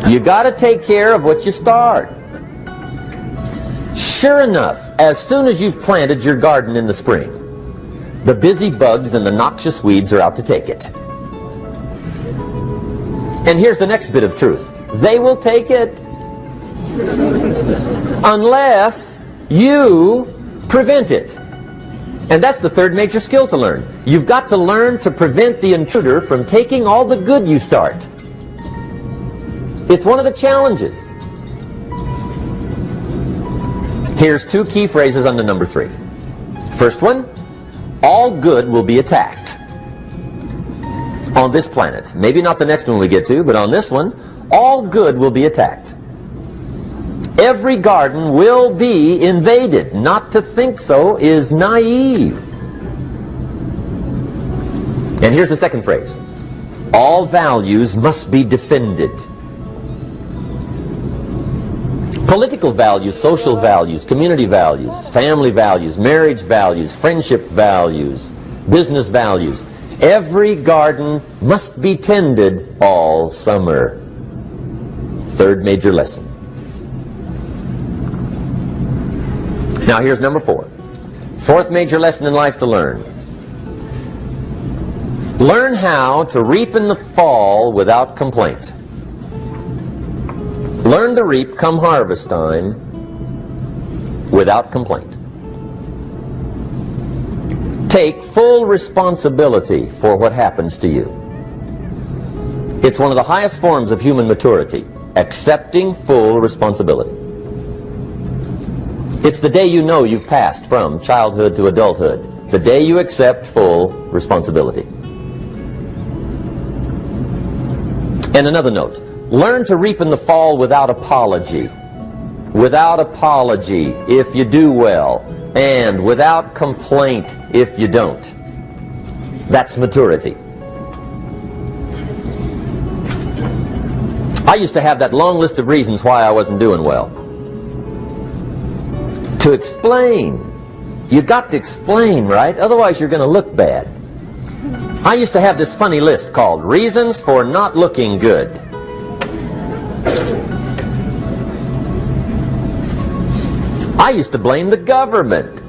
You got to take care of what you start. Sure enough, as soon as you've planted your garden in the spring, the busy bugs and the noxious weeds are out to take it. And here's the next bit of truth. They will take it unless you prevent it. And that's the third major skill to learn. You've got to learn to prevent the intruder from taking all the good you start. It's one of the challenges. Here's two key phrases under number 3. First one, all good will be attacked. On this planet. Maybe not the next one we get to, but on this one, all good will be attacked. Every garden will be invaded. Not to think so is naive. And here's the second phrase. All values must be defended. Political values, social values, community values, family values, marriage values, friendship values, business values. Every garden must be tended all summer. Third major lesson. Now here's number 4. Fourth major lesson in life to learn. Learn how to reap in the fall without complaint. Learn to reap come harvest time without complaint. Take full responsibility for what happens to you. It's one of the highest forms of human maturity, accepting full responsibility. It's the day you know you've passed from childhood to adulthood, the day you accept full responsibility. And another note, learn to reap in the fall without apology. Without apology if you do well, and without complaint if you don't. That's maturity. I used to have that long list of reasons why I wasn't doing well. To explain. You got to explain, right? Otherwise you're going to look bad. I used to have this funny list called Reasons for Not Looking Good. I used to blame the government.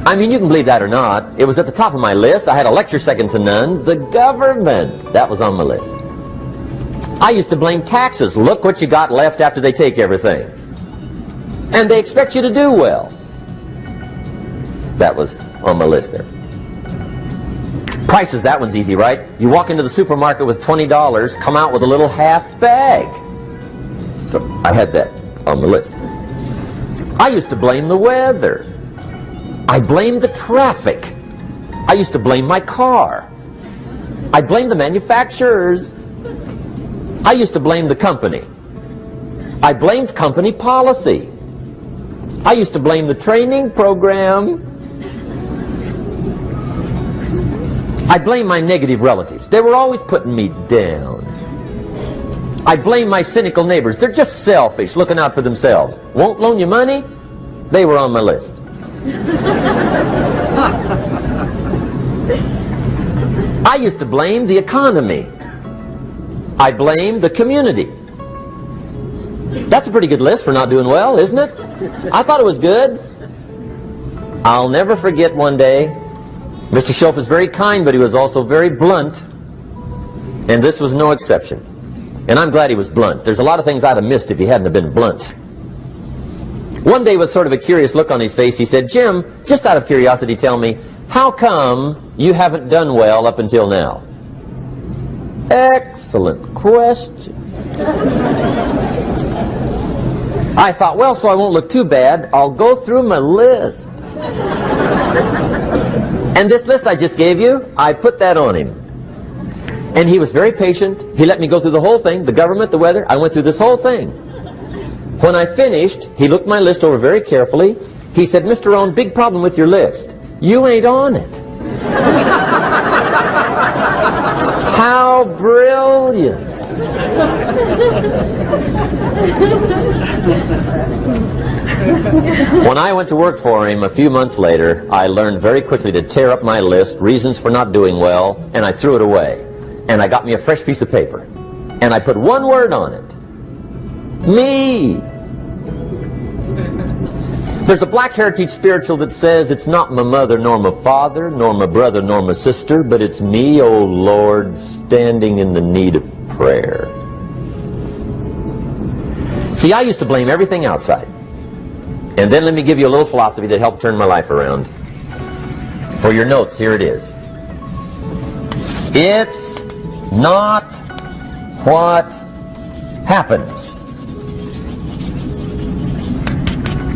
I mean, you can believe that or not. It was at the top of my list. I had a lecture second to none. The government. That was on my list. I used to blame taxes. Look what you got left after they take everything. And they expect you to do well. That was on my list there. Prices, that one's easy, right? You walk into the supermarket with $20, come out with a little half bag. So I had that on the list. I used to blame the weather. I blamed the traffic. I used to blame my car. I blamed the manufacturers. I used to blame the company. I blamed company policy. I used to blame the training program. I blame my negative relatives. They were always putting me down. I blame my cynical neighbors. They're just selfish, looking out for themselves. Won't loan you money? They were on my list. I used to blame the economy. I blamed the community. That's a pretty good list for not doing well, isn't it? I thought it was good. I'll never forget one day, Mr. Schoaf was very kind, but he was also very blunt. And this was no exception. And I'm glad he was blunt. There's a lot of things I'd have missed if he hadn't have been blunt. One day with sort of a curious look on his face, he said, Jim, just out of curiosity, tell me, how come you haven't done well up until now? Excellent question. I thought, well, so I won't look too bad, I'll go through my list. And this list I just gave you, I put that on him. And he was very patient. He let me go through the whole thing, the government, the weather. I went through this whole thing. When I finished, he looked my list over very carefully. He said, Mr. Rohn, big problem with your list. You ain't on it. How brilliant. When I went to work for him a few months later, I learned very quickly to tear up my list, reasons for not doing well, and I threw it away. and I got me a fresh piece of paper, and I put one word on it. Me. There's a Black Heritage spiritual that says it's not my mother nor my father, nor my brother nor my sister, but it's me, oh Lord, standing in the need of prayer. See, I used to blame everything outside. And then let me give you a little philosophy that helped turn my life around. For your notes, here it is. It's not what happens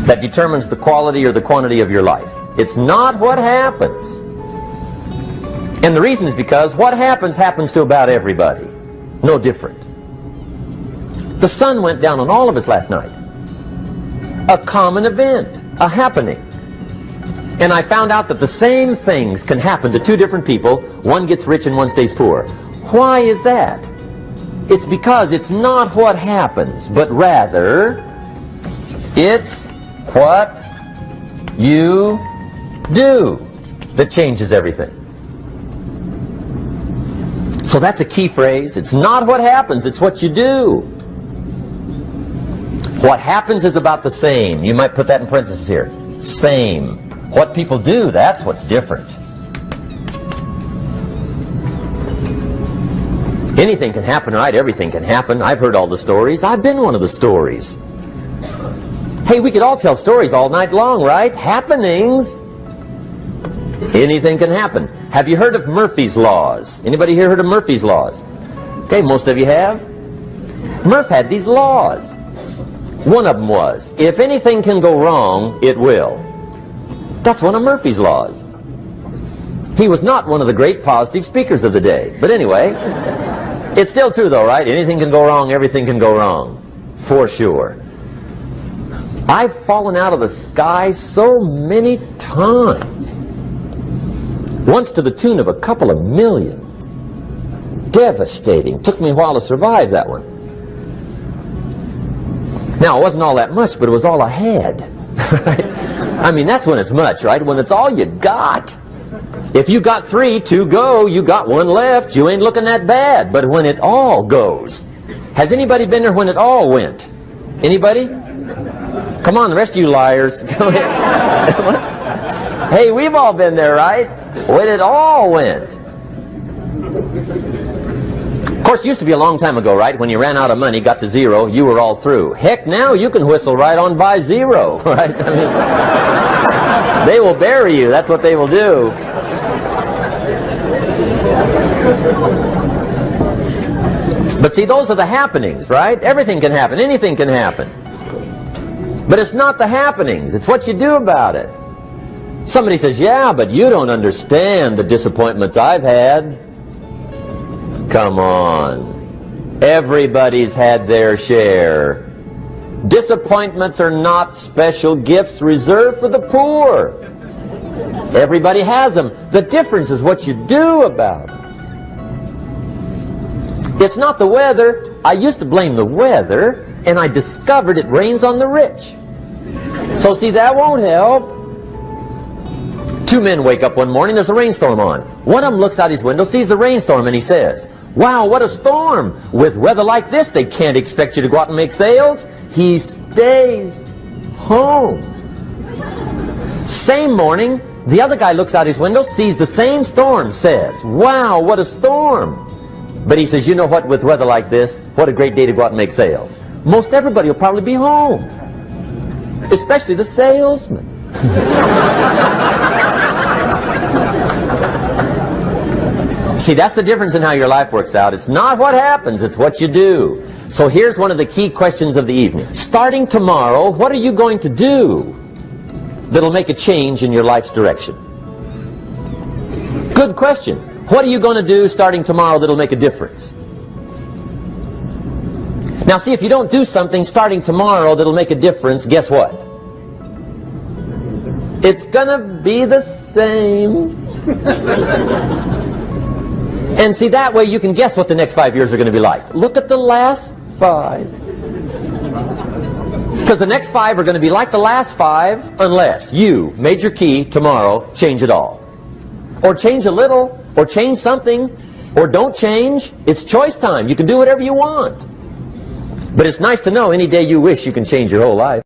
that determines the quality or the quantity of your life. It's not what happens. And the reason is because what happens happens to about everybody. No different. The sun went down on all of us last night. A common event, a happening. And I found out that the same things can happen to two different people. One gets rich and one stays poor. Why is that? It's because it's not what happens, but rather it's what you do that changes everything. So that's a key phrase. It's not what happens, it's what you do. What happens is about the same. You might put that in parentheses here. Same. What people do, that's what's different. Anything can happen, right? Everything can happen. I've heard all the stories. I've been one of the stories. Hey, we could all tell stories all night long, right? Happenings. Anything can happen. Have you heard of Murphy's Laws? Anybody here heard of Murphy's Laws? Okay, most of you have. Murph had these laws. One of them was, if anything can go wrong, it will. That's one of Murphy's Laws. He was not one of the great positive speakers of the day. But anyway, it's still true though, right? Anything can go wrong, everything can go wrong. For sure. I've fallen out of the sky so many times. Once to the tune of a couple of million. Devastating. Took me a while to survive that one. Now, it wasn't all that much, but it was all I had. Right? I mean, that's when it's much, right? When it's all you got. If you got 3, 2 go, you got 1 left, you ain't looking that bad. But when it all goes, has anybody been there when it all went? Anybody? Come on, the rest of you liars. Go ahead. Hey, we've all been there, right? When it all went. Of course, it used to be a long time ago, right? When you ran out of money, got to 0, you were all through. Heck, now you can whistle right on by 0, right? I mean, they will bury you. That's what they will do. But see, those are the happenings, right? Everything can happen. Anything can happen. But it's not the happenings. It's what you do about it. Somebody says, yeah, but you don't understand the disappointments I've had. Come on. Everybody's had their share. Disappointments are not special gifts reserved for the poor. Everybody has them. The difference is what you do about it. It's not the weather. I used to blame the weather, and I discovered it rains on the rich. So see, that won't help. 2 men wake up one morning, there's a rainstorm on. One of them looks out his window, sees the rainstorm, and he says, wow, what a storm. With weather like this, they can't expect you to go out and make sales. He stays home. Same morning, the other guy looks out his window, sees the same storm, says, wow, what a storm. But he says, you know what, with weather like this, what a great day to go out and make sales. Most everybody will probably be home. Especially the salesman. See, that's the difference in how your life works out. It's not what happens, it's what you do. So here's one of the key questions of the evening. Starting tomorrow, what are you going to do that'll make a change in your life's direction? Good question. What are you going to do starting tomorrow that'll make a difference? Now see, if you don't do something starting tomorrow that'll make a difference, guess what? It's gonna be the same. And see, that way you can guess what the next 5 years are going to be like. Look at the last 5. Because the next 5 are going to be like the last 5 unless you, major key, tomorrow, change it all. Or change a little, or change something. or don't change. It's choice time. You can do whatever you want. But it's nice to know any day you wish you can change your whole life.